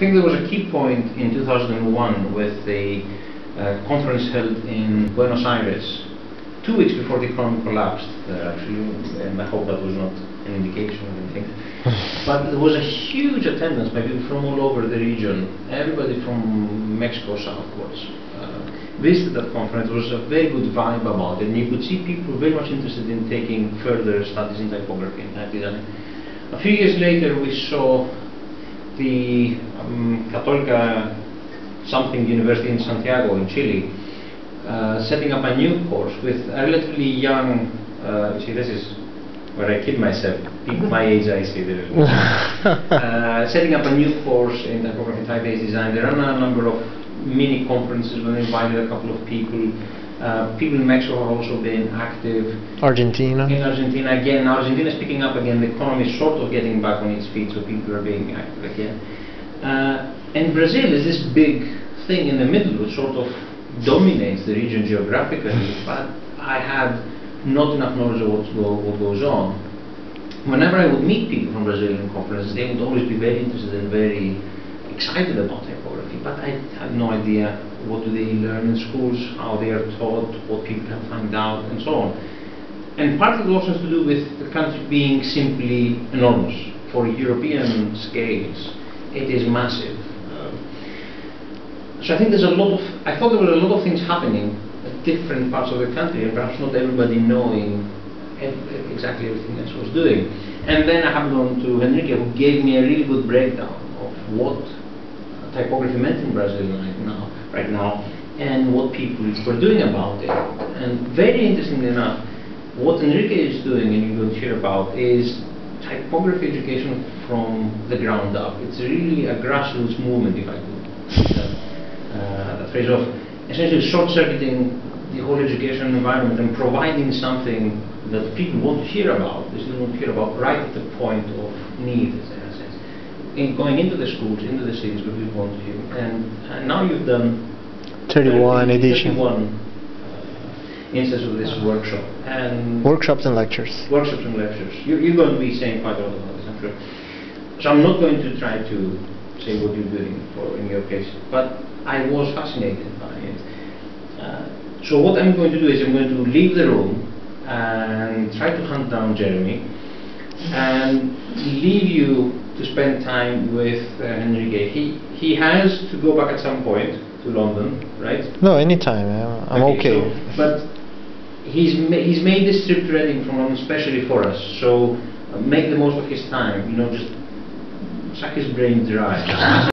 think there was a key point in 2001 with the conference held in Buenos Aires 2 weeks before the economy collapsed, actually, and I hope that was not an indication of anything. But there was a huge attendance by people from all over the region, everybody from Mexico southwards. Visited that conference. There was a very good vibe about it, and you could see people very much interested in taking further studies in typography and type design. A few years later, we saw the Católica something university in Santiago in Chile setting up a new course with a relatively young, see, this is where I kid myself, people my age I say there, setting up a new course in typography, type-based design. They run a number of mini conferences when they invited a couple of people. People in Mexico have also been active. Argentina. In Argentina again. Argentina is picking up again. The economy is sort of getting back on its feet, so people are being active again. And Brazil is this big thing in the middle, which sort of dominates the region geographically. But I had not enough knowledge of what goes on. Whenever I would meet people from Brazilian conferences, they would always be very interested and very excited about typography, but I had no idea what do they learn in schools, how they are taught, what people can find out, and so on. And part of it also has to do with the country being simply enormous. For European scales, it is massive. So I think there's a lot of, I thought there were a lot of things happening at different parts of the country, and perhaps not everybody knowing exactly everything else was doing. And then I happened on to Henrique, who gave me a really good breakdown of what typography meant in Brazil right now, and what people were doing about it. And very interestingly enough, what Henrique is doing, and you're going to hear about, is typography education from the ground up. It's really a grassroots movement, if I could that phrase, of essentially short-circuiting the whole education environment and providing something that people want to hear about. They still want to hear about right at the point of need, in a sense. Going into the schools, into the cities where people want to hear. And now you've done 31 editions. 31 instances of this workshop. And workshops and lectures. Workshops and lectures. You're going to be saying quite a lot about this, I'm sure. So I'm not going to try to say what you're doing in your case, but I was fascinated by it. So what I'm going to do is I'm going to leave the room and try to hunt down Jeremy and leave you to spend time with Henrique. He has to go back at some point to London, right? No, anytime. I'm okay. So, but he's made this trip to Reading from London specially for us. So make the most of his time. You know, just suck his brain dry.